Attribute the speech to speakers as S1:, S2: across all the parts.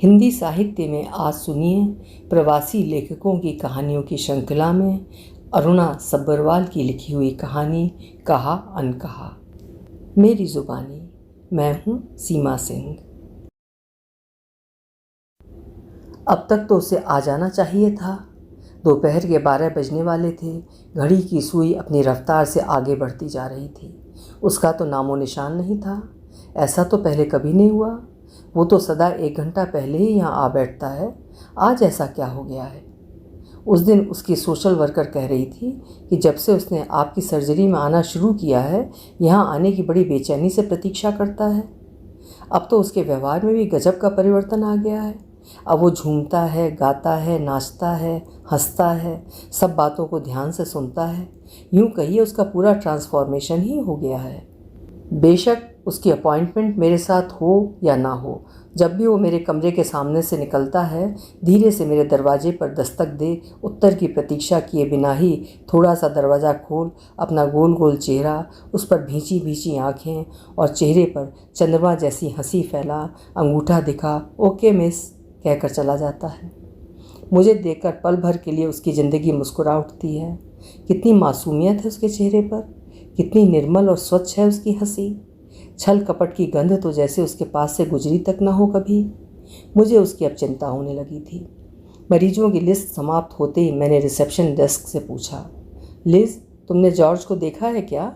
S1: हिंदी साहित्य में आज सुनिए प्रवासी लेखकों की कहानियों की श्रृंखला में अरुणा सब्बरवाल की लिखी हुई कहानी कहा अनकहा। मेरी जुबानी। मैं हूँ सीमा सिंह। अब तक तो उसे आ जाना चाहिए था। दोपहर के 12 बजने वाले थे। घड़ी की सुई अपनी रफ्तार से आगे बढ़ती जा रही थी। उसका तो नामो निशान नहीं था। ऐसा तो पहले कभी नहीं हुआ। वो तो सदा 1 घंटा पहले ही यहाँ आ बैठता है। आज ऐसा क्या हो गया है? उस दिन उसकी सोशल वर्कर कह रही थी कि जब से उसने आपकी सर्जरी में आना शुरू किया है, यहाँ आने की बड़ी बेचैनी से प्रतीक्षा करता है। अब तो उसके व्यवहार में भी गजब का परिवर्तन आ गया है। अब वो झूमता है, गाता है, नाचता है, हंसता है, सब बातों को ध्यान से सुनता है। यूँ कहिए उसका पूरा ट्रांसफॉर्मेशन ही हो गया है। बेशक उसकी अपॉइंटमेंट मेरे साथ हो या ना हो, जब भी वो मेरे कमरे के सामने से निकलता है, धीरे से मेरे दरवाजे पर दस्तक दे, उत्तर की प्रतीक्षा किए बिना ही थोड़ा सा दरवाज़ा खोल, अपना गोल गोल चेहरा, उस पर भींची भींची आँखें और चेहरे पर चंद्रमा जैसी हंसी फैला, अंगूठा दिखा, ओके मिस कहकर चला जाता है। मुझे देखकर पल भर के लिए उसकी ज़िंदगी मुस्कुरा उठती है। कितनी मासूमियत है उसके चेहरे पर, कितनी निर्मल और स्वच्छ है उसकी हंसी। छल कपट की गंध तो जैसे उसके पास से गुजरी तक ना हो कभी। मुझे उसकी अब चिंता होने लगी थी। मरीजों की लिस्ट समाप्त होते ही मैंने रिसेप्शन डेस्क से पूछा, लिज, तुमने जॉर्ज को देखा है क्या?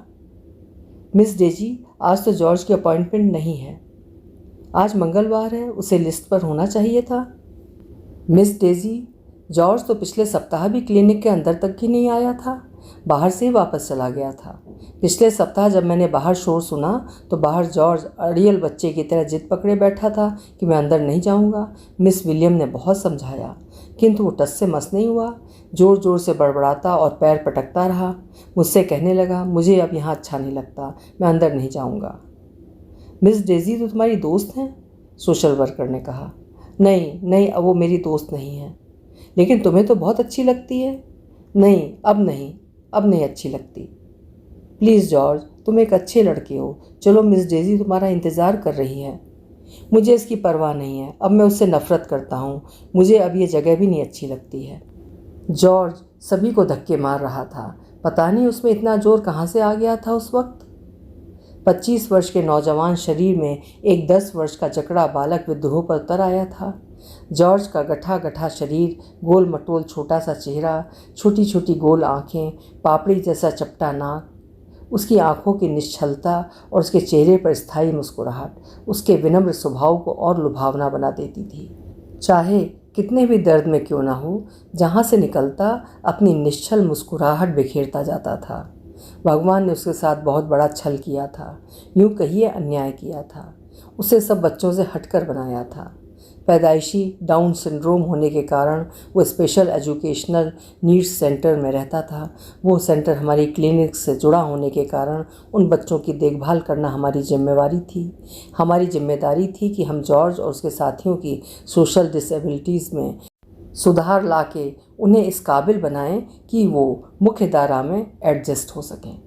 S1: मिस डेजी, आज तो जॉर्ज की अपॉइंटमेंट नहीं है। आज मंगलवार है, उसे लिस्ट पर होना चाहिए था। मिस डेजी, जॉर्ज तो पिछले सप्ताह भी क्लिनिक के अंदर तक ही नहीं आया था, बाहर से ही वापस चला गया था। पिछले सप्ताह जब मैंने बाहर शोर सुना तो बाहर जॉर्ज अड़ियल बच्चे की तरह जिद पकड़े बैठा था कि मैं अंदर नहीं जाऊंगा। मिस विलियम ने बहुत समझाया, किंतु वो टस से मस नहीं हुआ। ज़ोर ज़ोर से बड़बड़ाता और पैर पटकता रहा। मुझसे कहने लगा, मुझे अब यहाँ अच्छा नहीं लगता, मैं अंदर नहीं जाऊँगा। मिस डेजी तो तुम्हारी दोस्त हैं, सोशल वर्कर ने कहा। नहीं नहीं, अब वो मेरी दोस्त नहीं है। लेकिन तुम्हें तो बहुत अच्छी लगती है। नहीं, अब नहीं अच्छी लगती। प्लीज़ जॉर्ज, तुम एक अच्छे लड़के हो। चलो, मिस डेजी तुम्हारा इंतज़ार कर रही है। मुझे इसकी परवाह नहीं है। अब मैं उससे नफ़रत करता हूँ। मुझे अब ये जगह भी नहीं अच्छी लगती है। जॉर्ज सभी को धक्के मार रहा था। पता नहीं उसमें इतना जोर कहाँ से आ गया था उस वक्त। 25 वर्ष के नौजवान शरीर में एक 10 वर्ष का जकड़ा बालक विद्रोह पर उतर आया था। जॉर्ज का गठा गठा शरीर, गोल मटोल छोटा सा चेहरा, छोटी छोटी गोल आँखें, पापड़ी जैसा चपटा नाक, उसकी आँखों की निश्चलता और उसके चेहरे पर स्थायी मुस्कुराहट उसके विनम्र स्वभाव को और लुभावना बना देती थी। चाहे कितने भी दर्द में क्यों ना हो, जहाँ से निकलता अपनी निश्चल मुस्कुराहट बिखेरता जाता था। भगवान ने उसके साथ बहुत बड़ा छल किया था, यूँ कहिए अन्याय किया था। उसे सब बच्चों से हटकर बनाया था। पैदाइशी डाउन सिंड्रोम होने के कारण वो स्पेशल एजुकेशनल नीड्स सेंटर में रहता था। वो सेंटर हमारी क्लिनिक से जुड़ा होने के कारण उन बच्चों की देखभाल करना हमारी जिम्मेवारी थी। हमारी जिम्मेदारी थी कि हम जॉर्ज और उसके साथियों की सोशल डिसेबिलिटीज़ में सुधार लाके उन्हें इस काबिल बनाएं कि वो मुख्य धारा में एडजस्ट हो सकें।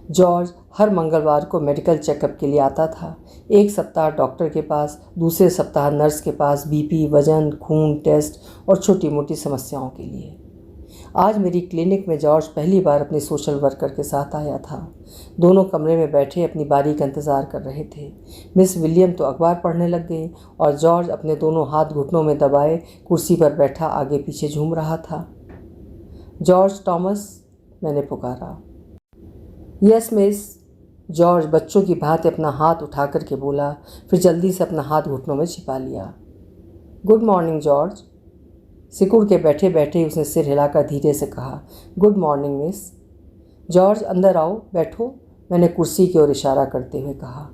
S1: जॉर्ज हर मंगलवार को मेडिकल चेकअप के लिए आता था। एक सप्ताह डॉक्टर के पास, दूसरे सप्ताह नर्स के पास बीपी, वजन, खून टेस्ट और छोटी मोटी समस्याओं के लिए। आज मेरी क्लिनिक में जॉर्ज पहली बार अपनी सोशल वर्कर के साथ आया था। दोनों कमरे में बैठे अपनी बारी का इंतज़ार कर रहे थे। मिस विलियम तो अखबार पढ़ने लग गई और जॉर्ज अपने दोनों हाथ घुटनों में दबाए कुर्सी पर बैठा आगे पीछे झूम रहा था। जॉर्ज टॉमस, मैंने पुकारा। यस मिस, जॉर्ज बच्चों की भांति अपना हाथ उठा कर के बोला, फिर जल्दी से अपना हाथ घुटनों में छिपा लिया। गुड मॉर्निंग जॉर्ज, सिकुड़ के बैठे बैठे उसने सिर हिलाकर धीरे से कहा। Good morning miss. जॉर्ज अंदर आओ, बैठो, मैंने कुर्सी की ओर इशारा करते हुए कहा।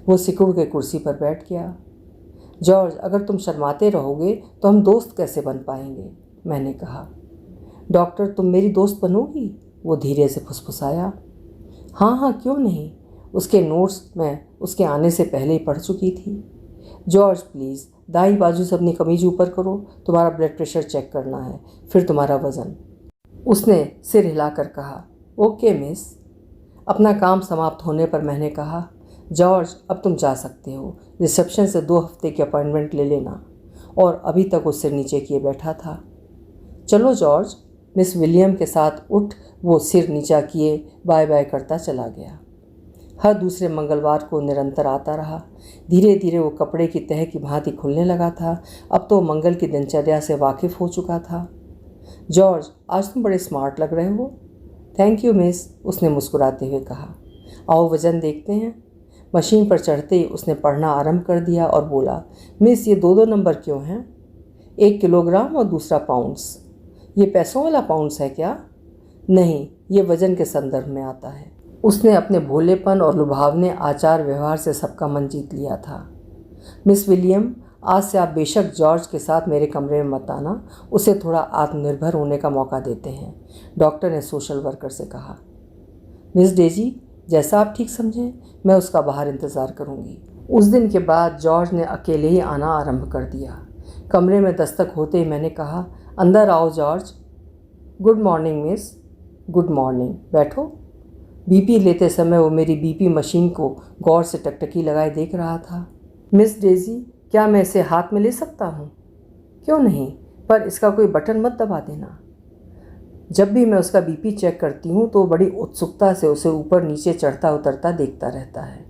S1: वो सिकुड़ के कुर्सी पर बैठ गया। जॉर्ज, अगर तुम शर्माते रहोगे तो हम दोस्त कैसे बन पाएंगे, मैंने कहा। डॉक्टर, तुम मेरी दोस्त बनोगी, वो धीरे से फुसफुसाया। हाँ हाँ, क्यों नहीं। उसके नोट्स मैं उसके आने से पहले ही पढ़ चुकी थी। जॉर्ज प्लीज़, दाई बाजू से अपनी कमीज ऊपर करो, तुम्हारा ब्लड प्रेशर चेक करना है, फिर तुम्हारा वज़न। उसने सिर हिलाकर कहा। Okay miss. अपना काम समाप्त होने पर मैंने कहा, जॉर्ज अब तुम जा सकते हो। रिसेप्शन से 2 हफ्ते की अपॉइंटमेंट ले लेना। और अभी तक वो सिर नीचे किए बैठा था। चलो जॉर्ज, मिस विलियम के साथ उठ वो सिर नीचा किए बाय बाय करता चला गया। हर दूसरे मंगलवार को निरंतर आता रहा। धीरे धीरे वो कपड़े की तह की भांति खुलने लगा था। अब तो मंगल की दिनचर्या से वाकिफ़ हो चुका था। जॉर्ज, आज तुम बड़े स्मार्ट लग रहे हो। थैंक यू मिस, उसने मुस्कुराते हुए कहा। आओ वज़न देखते हैं। मशीन पर चढ़ते ही उसने पढ़ना आरंभ कर दिया और बोला, मिस ये दो नंबर क्यों हैं? 1 किलोग्राम और दूसरा पाउंड्स। ये पैसों वाला पाउंड्स है क्या? नहीं, ये वज़न के संदर्भ में आता है। उसने अपने भोलेपन और लुभावने आचार व्यवहार से सबका मन जीत लिया था। मिस विलियम, आज से आप बेशक जॉर्ज के साथ मेरे कमरे में मत आना, उसे थोड़ा आत्मनिर्भर होने का मौका देते हैं, डॉक्टर ने सोशल वर्कर से कहा। मिस डेजी, जैसा आप ठीक समझें, मैं उसका बाहर इंतज़ार करूंगी। उस दिन के बाद जॉर्ज ने अकेले ही आना आरंभ कर दिया। कमरे में दस्तक होते ही मैंने कहा, अंदर आओ George. Good morning miss. Good morning, बैठो। बीपी लेते समय वो मेरी बीपी मशीन को गौर से टकटकी लगाए देख रहा था। मिस डेजी, क्या मैं इसे हाथ में ले सकता हूँ? क्यों नहीं, पर इसका कोई बटन मत दबा देना। जब भी मैं उसका बीपी चेक करती हूँ तो बड़ी उत्सुकता से उसे ऊपर नीचे चढ़ता उतरता देखता रहता है।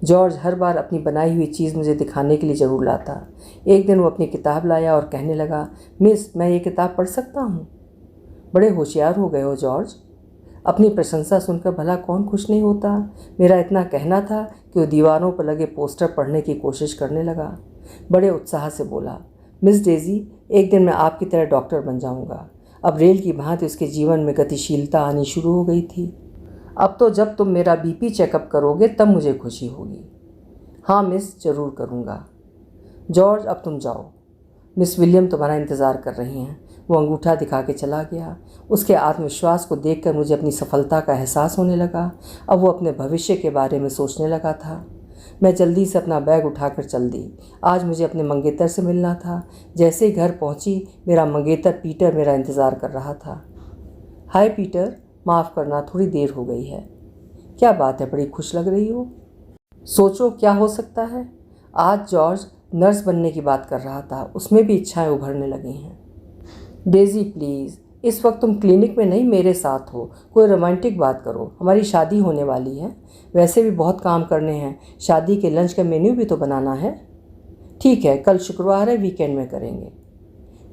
S1: जॉर्ज हर बार अपनी बनाई हुई चीज़ मुझे दिखाने के लिए ज़रूर लाता। एक दिन वो अपनी किताब लाया और कहने लगा, मिस मैं ये किताब पढ़ सकता हूँ? बड़े होशियार हो गए हो जॉर्ज। अपनी प्रशंसा सुनकर भला कौन खुश नहीं होता। मेरा इतना कहना था कि वो दीवारों पर लगे पोस्टर पढ़ने की कोशिश करने लगा। बड़े उत्साह से बोला, मिस डेजी, एक दिन मैं आपकी तरह डॉक्टर बन जाऊंगा। अब रेल की भांति उसके जीवन में गतिशीलता आनी शुरू हो गई थी। अब तो जब तुम मेरा बीपी चेकअप करोगे तब मुझे खुशी होगी। हाँ मिस, ज़रूर करूँगा। जॉर्ज, अब तुम जाओ, मिस विलियम तुम्हारा इंतज़ार कर रही हैं। वो अंगूठा दिखा के चला गया। उसके आत्मविश्वास को देखकर मुझे अपनी सफलता का एहसास होने लगा। अब वो अपने भविष्य के बारे में सोचने लगा था। मैं जल्दी से अपना बैग उठाकर चल दी। आज मुझे अपने मंगेतर से मिलना था। जैसे ही घर पहुंची, मेरा मंगेतर पीटर मेरा इंतज़ार कर रहा था। हाय पीटर, माफ़ करना थोड़ी देर हो गई है। क्या बात है, बड़ी खुश लग रही हो। सोचो क्या हो सकता है। आज जॉर्ज नर्स बनने की बात कर रहा था, उसमें भी इच्छाएं उभरने लगी हैं। डेजी प्लीज़, इस वक्त तुम क्लिनिक में नहीं मेरे साथ हो, कोई रोमांटिक बात करो। हमारी शादी होने वाली है, वैसे भी बहुत काम करने हैं। शादी के लंच का मेन्यू भी तो बनाना है। ठीक है, कल शुक्रवार है, वीकेंड में करेंगे।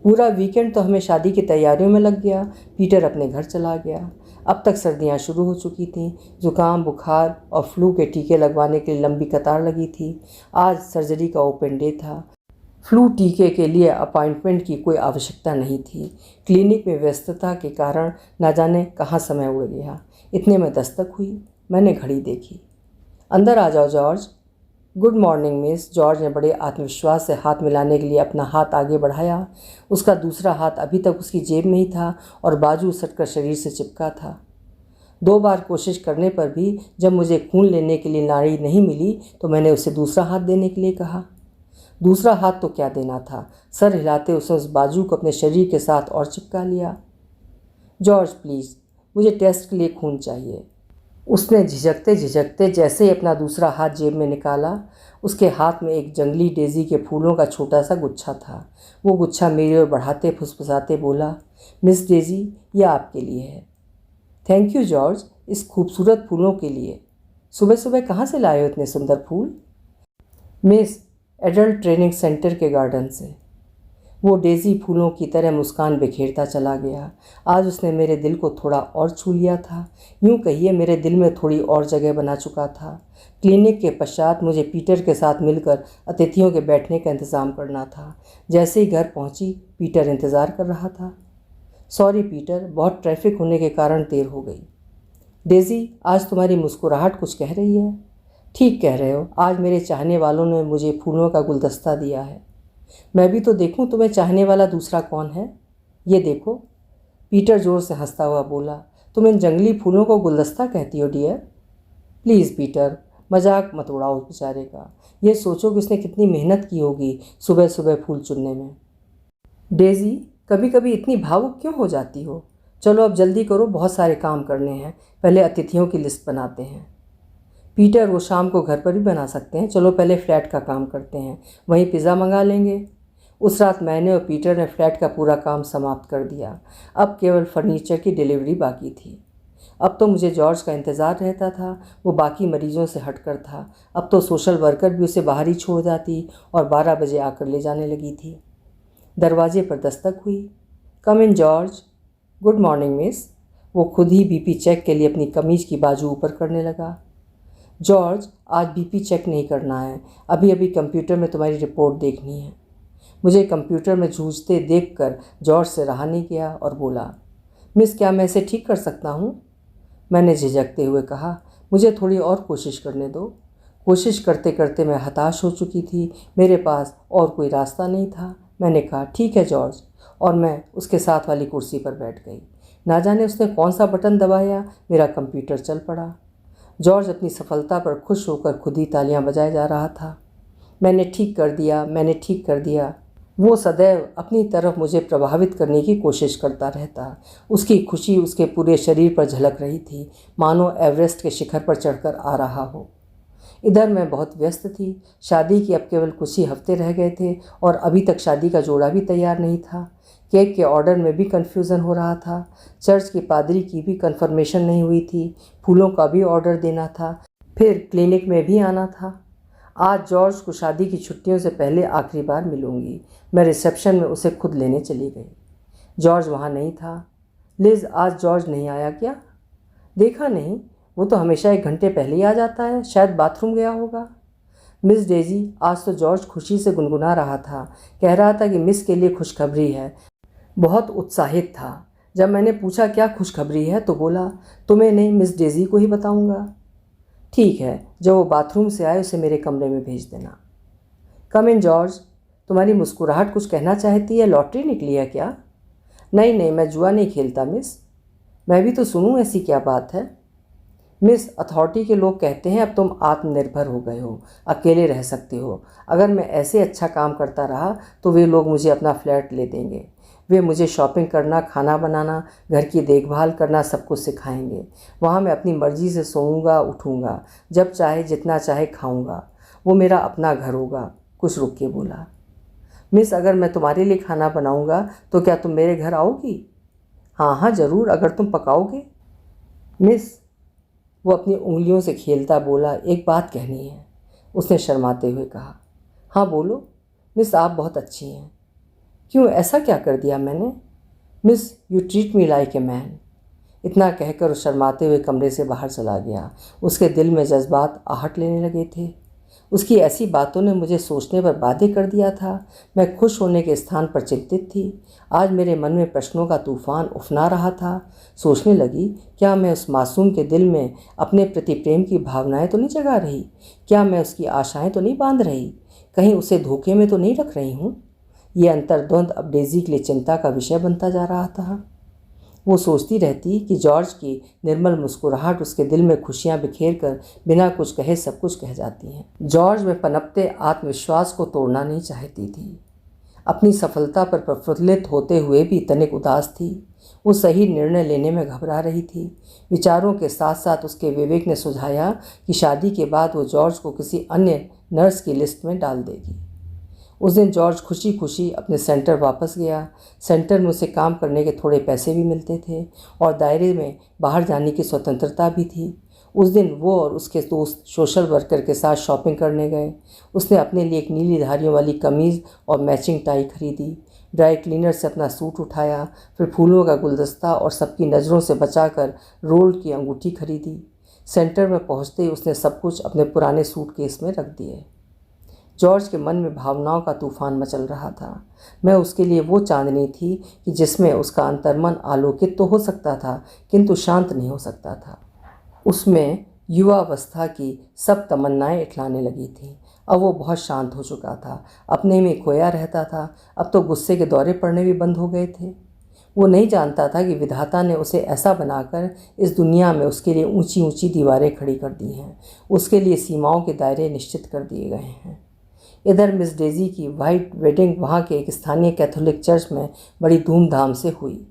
S1: पूरा वीकेंड तो हमें शादी की तैयारियों में लग गया। पीटर अपने घर चला गया। अब तक सर्दियां शुरू हो चुकी थीं। जुकाम, बुखार और फ्लू के टीके लगवाने के लिए लंबी कतार लगी थी। आज सर्जरी का ओपन डे था। फ्लू टीके के लिए अपॉइंटमेंट की कोई आवश्यकता नहीं थी। क्लिनिक में व्यस्तता के कारण न जाने कहाँ समय उड़ गया। इतने में दस्तक हुई। मैंने घड़ी देखी। अंदर आ जाओ George. Good morning miss. George ने बड़े आत्मविश्वास से हाथ मिलाने के लिए अपना हाथ आगे बढ़ाया। उसका दूसरा हाथ अभी तक उसकी जेब में ही था और बाजू उसटकर शरीर से चिपका था। 2 बार कोशिश करने पर भी जब मुझे खून लेने के लिए नाड़ी नहीं मिली तो मैंने उसे दूसरा हाथ देने के लिए कहा। दूसरा हाथ तो क्या देना था, सर हिलाते उसने उस बाजू को अपने शरीर के साथ और चिपका लिया। जॉर्ज प्लीज़, मुझे टेस्ट के लिए खून चाहिए। उसने झिझकते झिझकते जैसे ही अपना दूसरा हाथ जेब में निकाला, उसके हाथ में एक जंगली डेजी के फूलों का छोटा सा गुच्छा था। वो गुच्छा मेरी ओर बढ़ाते फुसफुसाते बोला, मिस डेजी, यह आपके लिए है। थैंक यू जॉर्ज, इस खूबसूरत फूलों के लिए। सुबह सुबह कहाँ से लाए हो इतने सुंदर फूल? मिस, एडल्ट ट्रेनिंग सेंटर के गार्डन से। वो डेजी फूलों की तरह मुस्कान बिखेरता चला गया। आज उसने मेरे दिल को थोड़ा और छू लिया था। यूँ कहिए मेरे दिल में थोड़ी और जगह बना चुका था। क्लिनिक के पश्चात मुझे पीटर के साथ मिलकर अतिथियों के बैठने का इंतज़ाम करना था। जैसे ही घर पहुंची, पीटर इंतज़ार कर रहा था। सॉरी पीटर, बहुत ट्रैफिक होने के कारण देर हो गई। डेजी, आज तुम्हारी मुस्कुराहट कुछ कह रही है। ठीक कह रहे हो, आज मेरे चाहने वालों ने मुझे फूलों का गुलदस्ता दिया है। मैं भी तो देखूं तुम्हें चाहने वाला दूसरा कौन है। ये देखो। पीटर जोर से हंसता हुआ बोला, तुम इन जंगली फूलों को गुलदस्ता कहती हो डियर? प्लीज़ पीटर, मजाक मत उड़ाओ बेचारे का। ये सोचो कि उसने कितनी मेहनत की होगी सुबह सुबह फूल चुनने में। डेजी, कभी कभी इतनी भावुक क्यों हो जाती हो? चलो अब जल्दी करो, बहुत सारे काम करने हैं। पहले अतिथियों की लिस्ट बनाते हैं। पीटर, वो शाम को घर पर भी बना सकते हैं। चलो पहले फ्लैट का काम करते हैं, वहीं पिज़्ज़ा मंगा लेंगे। उस रात मैंने और पीटर ने फ्लैट का पूरा काम समाप्त कर दिया। अब केवल फर्नीचर की डिलीवरी बाकी थी। अब तो मुझे जॉर्ज का इंतज़ार रहता था। वो बाकी मरीजों से हटकर था। अब तो सोशल वर्कर भी उसे बाहर ही छोड़ जाती और 12 बजे आकर ले जाने लगी थी। दरवाजे पर दस्तक हुई। कम in George. Good morning miss. वो खुद ही बीपी चेक के लिए अपनी कमीज की बाजू ऊपर करने लगा। जॉर्ज, आज बीपी चेक नहीं करना है, अभी अभी कंप्यूटर में तुम्हारी रिपोर्ट देखनी है। मुझे कंप्यूटर में जूझते देखकर जॉर्ज से रहा नहीं गया और बोला, मिस क्या मैं इसे ठीक कर सकता हूँ? मैंने झिझकते हुए कहा, मुझे थोड़ी और कोशिश करने दो। कोशिश करते करते मैं हताश हो चुकी थी। मेरे पास और कोई रास्ता नहीं था। मैंने कहा, ठीक है जॉर्ज, और मैं उसके साथ वाली कुर्सी पर बैठ गई। ना जाने उसने कौन सा बटन दबाया, मेरा कंप्यूटर चल पड़ा। जॉर्ज अपनी सफलता पर खुश होकर खुद ही तालियां बजाए जा रहा था। मैंने ठीक कर दिया, मैंने ठीक कर दिया। वो सदैव अपनी तरफ मुझे प्रभावित करने की कोशिश करता रहता। उसकी खुशी उसके पूरे शरीर पर झलक रही थी, मानो एवरेस्ट के शिखर पर चढ़कर आ रहा हो। इधर मैं बहुत व्यस्त थी। शादी की अब केवल कुछ ही हफ्ते रह गए थे और अभी तक शादी का जोड़ा भी तैयार नहीं था। केक के ऑर्डर में भी कन्फ्यूज़न हो रहा था। चर्च के पादरी की भी कन्फर्मेशन नहीं हुई थी। फूलों का भी ऑर्डर देना था। फिर क्लिनिक में भी आना था। आज जॉर्ज को शादी की छुट्टियों से पहले आखिरी बार मिलूंगी। मैं रिसेप्शन में उसे खुद लेने चली गई। जॉर्ज वहाँ नहीं था। लिज, आज जॉर्ज नहीं आया क्या? देखा नहीं, वो तो हमेशा 1 घंटे पहले ही आ जाता है, शायद बाथरूम गया होगा। मिस डेजी, आज तो जॉर्ज खुशी से गुनगुना रहा था। कह रहा था कि मिस के लिए खुशखबरी है। बहुत उत्साहित था। जब मैंने पूछा क्या खुशखबरी है तो बोला, तुम्हें नहीं, मिस डेजी को ही बताऊंगा। ठीक है, जब वो बाथरूम से आए उसे मेरे कमरे में भेज देना। कम इन जॉर्ज। तुम्हारी मुस्कुराहट कुछ कहना चाहती है, लॉटरी निकली है क्या? नहीं नहीं, मैं जुआ नहीं खेलता मिस। मैं भी तो सुनूं, ऐसी क्या बात है? मिस, अथॉरिटी के लोग कहते हैं अब तुम आत्मनिर्भर हो गए हो, अकेले रह सकते हो। अगर मैं ऐसे अच्छा काम करता रहा तो वे लोग मुझे अपना फ्लैट ले देंगे। वे मुझे शॉपिंग करना, खाना बनाना, घर की देखभाल करना सब कुछ सिखाएंगे। वहाँ मैं अपनी मर्ज़ी से सोऊंगा, उठूंगा, जब चाहे जितना चाहे खाऊंगा। वो मेरा अपना घर होगा। कुछ रुक के बोला, मिस, अगर मैं तुम्हारे लिए खाना बनाऊंगा तो क्या तुम मेरे घर आओगी? हाँ हाँ ज़रूर, अगर तुम पकाओगे। मिस, वो अपनी उंगलियों से खेलता बोला, एक बात कहनी है। उसने शर्माते हुए कहा, हाँ बोलो। मिस, आप बहुत अच्छी हैं। क्यों, ऐसा क्या कर दिया मैंने? Miss, you treat me like a man. इतना कहकर उस शर्माते हुए कमरे से बाहर चला गया। उसके दिल में जज्बात आहट लेने लगे थे। उसकी ऐसी बातों ने मुझे सोचने पर बाध्य कर दिया था। मैं खुश होने के स्थान पर चिंतित थी। आज मेरे मन में प्रश्नों का तूफान उफना रहा था। सोचने लगी, क्या मैं उस मासूम के दिल में अपने प्रति प्रेम की भावनाएं तो नहीं जगा रही? क्या मैं उसकी आशाएं तो नहीं बांध रही? कहीं उसे धोखे में तो नहीं रख रही हूँ? ये अंतर्द्वंद अब डेजी के लिए चिंता का विषय बनता जा रहा था। वो सोचती रहती कि जॉर्ज की निर्मल मुस्कुराहट उसके दिल में खुशियां बिखेर कर बिना कुछ कहे सब कुछ कह जाती हैं। जॉर्ज में पनपते आत्मविश्वास को तोड़ना नहीं चाहती थी। अपनी सफलता पर प्रफुल्लित होते हुए भी तनिक उदास थी। वो सही निर्णय लेने में घबरा रही थी। विचारों के साथ साथ उसके विवेक ने सुझाया कि शादी के बाद वो जॉर्ज को किसी अन्य नर्स की लिस्ट में डाल देगी। उस दिन जॉर्ज खुशी खुशी अपने सेंटर वापस गया। सेंटर में उसे काम करने के थोड़े पैसे भी मिलते थे और दायरे में बाहर जाने की स्वतंत्रता भी थी। उस दिन वो और उसके दोस्त सोशल वर्कर के साथ शॉपिंग करने गए। उसने अपने लिए एक नीली धारियों वाली कमीज़ और मैचिंग टाई खरीदी। ड्राई क्लीनर से अपना सूट उठाया, फिर फूलों का गुलदस्ता और सबकी नज़रों से बचाकर रोल्ड की अंगूठी खरीदी। सेंटर में पहुंचते ही उसने सब कुछ अपने पुराने सूटकेस में रख दिए। जॉर्ज के मन में भावनाओं का तूफान मचल रहा था। मैं उसके लिए वो चांदनी थी कि जिसमें उसका अंतर्मन आलोकित तो हो सकता था किंतु शांत नहीं हो सकता था। उसमें युवावस्था की सब तमन्नाएं इठलाने लगी थीं। अब वो बहुत शांत हो चुका था, अपने में खोया रहता था। अब तो गुस्से के दौरे पड़ने भी बंद हो गए थे। वो नहीं जानता था कि विधाता ने उसे ऐसा बनाकर इस दुनिया में उसके लिए ऊंची ऊंची दीवारें खड़ी कर दी हैं, उसके लिए सीमाओं के दायरे निश्चित कर दिए गए हैं। इधर मिस डेजी की वाइट वेडिंग वहाँ के एक स्थानीय कैथोलिक चर्च में बड़ी धूमधाम से हुई।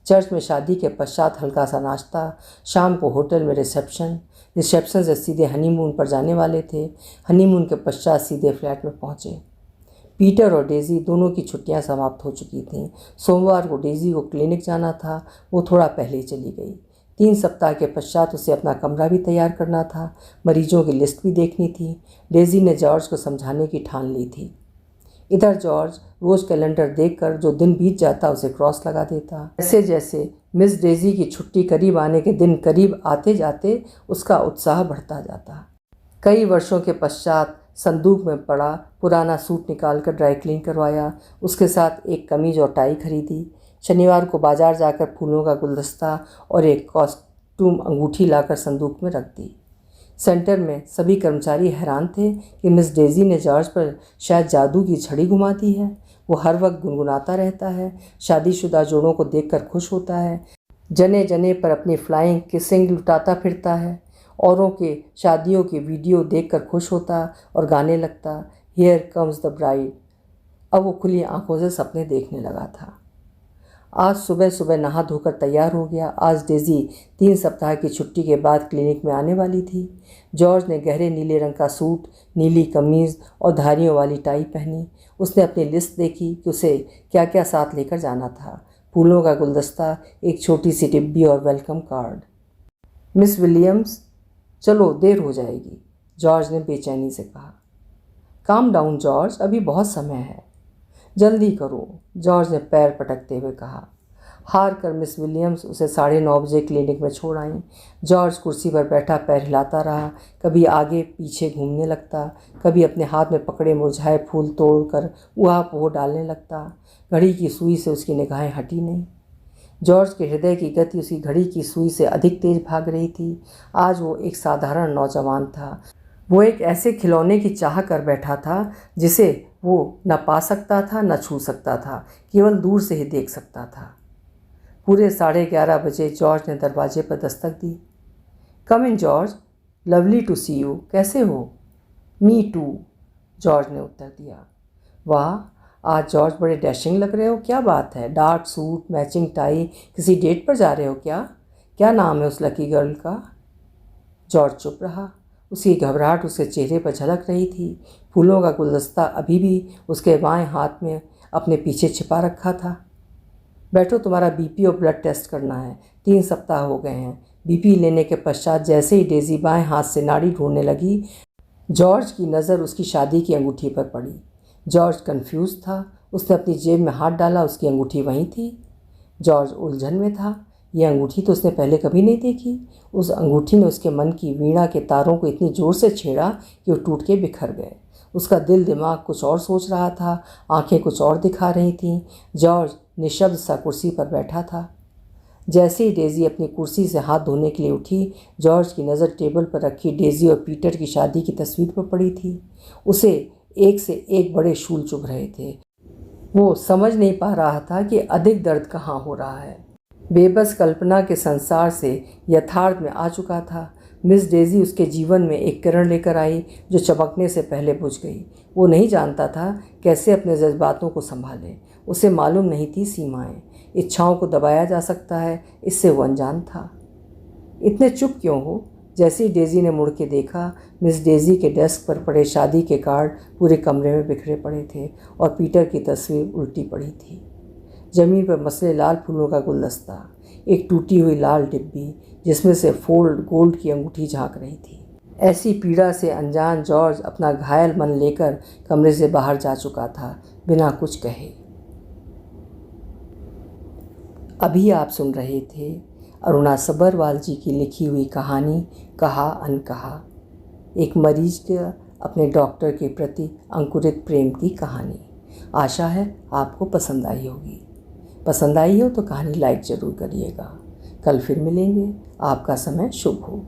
S1: चर्च में शादी के पश्चात हल्का सा नाश्ता, शाम को होटल में रिसेप्शन से सीधे हनीमून पर जाने वाले थे। हनीमून के पश्चात सीधे फ्लैट में पहुँचे। पीटर और डेज़ी दोनों की छुट्टियां समाप्त हो चुकी थीं। सोमवार को डेज़ी को क्लिनिक जाना था, वो थोड़ा पहले ही चली गई। 3 सप्ताह के पश्चात उसे अपना कमरा भी तैयार करना था, मरीजों की लिस्ट भी देखनी थी। डेज़ी ने जॉर्ज को समझाने की ठान ली थी। इधर जॉर्ज रोज़ कैलेंडर देखकर जो दिन बीत जाता उसे क्रॉस लगा देता। जैसे जैसे मिस डेज़ी की छुट्टी करीब आने के दिन करीब आते जाते उसका उत्साह बढ़ता जाता। कई वर्षों के पश्चात संदूक में पड़ा पुराना सूट निकालकर ड्राई क्लीन करवाया, उसके साथ एक कमीज और टाई खरीदी। शनिवार को बाजार जाकर फूलों का गुलदस्ता और एक कॉस्ट्यूम अंगूठी लाकर संदूक में रख दी। सेंटर में सभी कर्मचारी हैरान थे कि मिस डेज़ी ने जॉर्ज पर शायद जादू की छड़ी घुमा दी है। वो हर वक्त गुनगुनाता रहता है, शादीशुदा जोड़ों को देखकर खुश होता है, जने जने पर अपनी फ्लाइंग किसिंग लुटाता फिरता है, औरों के शादियों के वीडियो देखकर खुश होता और गाने लगता, हियर कम्स द ब्राइड। अब वो खुली आंखों से सपने देखने लगा था। आज सुबह सुबह नहा धोकर तैयार हो गया। आज डेज़ी 3 सप्ताह की छुट्टी के बाद क्लिनिक में आने वाली थी। जॉर्ज ने गहरे नीले रंग का सूट, नीली कमीज़ और धारियों वाली टाई पहनी। उसने अपनी लिस्ट देखी कि उसे क्या क्या साथ लेकर जाना था। फूलों का गुलदस्ता, एक छोटी सी डिब्बी और वेलकम कार्ड। मिस विलियम्स, चलो देर हो जाएगी, जॉर्ज ने बेचैनी से कहा। काम डाउन जॉर्ज, अभी बहुत समय है। जल्दी करो, जॉर्ज ने पैर पटकते हुए कहा। हार कर मिस विलियम्स उसे 9:30 बजे क्लिनिक में छोड़ आईं। जॉर्ज कुर्सी पर बैठा पैर हिलाता रहा, कभी आगे पीछे घूमने लगता, कभी अपने हाथ में पकड़े मुरझाए फूल तोड़कर ऊहा-पोह डालने लगता। घड़ी की सुई से उसकी निगाहें हटी नहीं। जॉर्ज के हृदय की गति उसकी घड़ी की सुई से अधिक तेज भाग रही थी। आज वो एक साधारण नौजवान था। वो एक ऐसे खिलौने की चाह कर बैठा था जिसे वो न पा सकता था न छू सकता था, केवल दूर से ही देख सकता था। पूरे 11:30 बजे जॉर्ज ने दरवाजे पर दस्तक दी। Come in George, lovely to see you, कैसे हो? मी टू, जॉर्ज ने उत्तर दिया। वाह, आज जॉर्ज बड़े डैशिंग लग रहे हो, क्या बात है? डार्क सूट, मैचिंग टाई, किसी डेट पर जा रहे हो क्या? क्या नाम है उस लकी गर्ल का? जॉर्ज चुप रहा। उसकी घबराहट उसके चेहरे पर झलक रही थी। फूलों का गुलदस्ता अभी भी उसके बाएं हाथ में अपने पीछे छिपा रखा था। बैठो, तुम्हारा बीपी और ब्लड टेस्ट करना है। 3 सप्ताह हो गए हैं। बीपी लेने के पश्चात जैसे ही डेज़ी बाएं हाथ से नाड़ी ढूंढने लगी, जॉर्ज की नज़र उसकी शादी की अंगूठी पर पड़ी। जॉर्ज कंफ्यूज था। उसने अपनी जेब में हाथ डाला, उसकी अंगूठी वहीं थी। जॉर्ज उलझन में था। यह अंगूठी तो उसने पहले कभी नहीं देखी। उस अंगूठी ने उसके मन की वीणा के तारों को इतनी ज़ोर से छेड़ा कि वो टूट के बिखर गए। उसका दिल दिमाग कुछ और सोच रहा था, आंखें कुछ और दिखा रही थीं। जॉर्ज निशब्द सा कुर्सी पर बैठा था। जैसे ही डेज़ी अपनी कुर्सी से हाथ धोने के लिए उठी, जॉर्ज की नज़र टेबल पर रखी डेज़ी और पीटर की शादी की तस्वीर पर पड़ी थी। उसे एक से एक बड़े शूल चुभ रहे थे। वो समझ नहीं पा रहा था कि अधिक दर्द कहाँ हो रहा है। बेबस कल्पना के संसार से यथार्थ में आ चुका था। मिस डेज़ी उसके जीवन में एक किरण लेकर आई जो चमकने से पहले बुझ गई। वो नहीं जानता था कैसे अपने जज्बातों को संभाले। उसे मालूम नहीं थी सीमाएं। इच्छाओं को दबाया जा सकता है, इससे वो अनजान था। इतने चुप क्यों हो? जैसे ही डेज़ी ने मुड़ के देखा, मिस डेज़ी के डेस्क पर पड़े शादी के कार्ड पूरे कमरे में बिखरे पड़े थे और पीटर की तस्वीर उल्टी पड़ी थी। ज़मीन पर मसले लाल फूलों का गुलदस्ता, एक टूटी हुई लाल डिब्बी जिसमें से फोल्ड गोल्ड की अंगूठी झांक रही थी। ऐसी पीड़ा से अनजान जॉर्ज अपना घायल मन लेकर कमरे से बाहर जा चुका था, बिना कुछ कहे। अभी आप सुन रहे थे अरुणा सब्बरवाल जी की लिखी हुई कहानी कहा अनकहा, एक मरीज के अपने डॉक्टर के प्रति अंकुरित प्रेम की कहानी। आशा है आपको पसंद आई होगी। पसंद आई हो तो कहानी लाइक ज़रूर करिएगा। कल फिर मिलेंगे। आपका समय शुभ हो।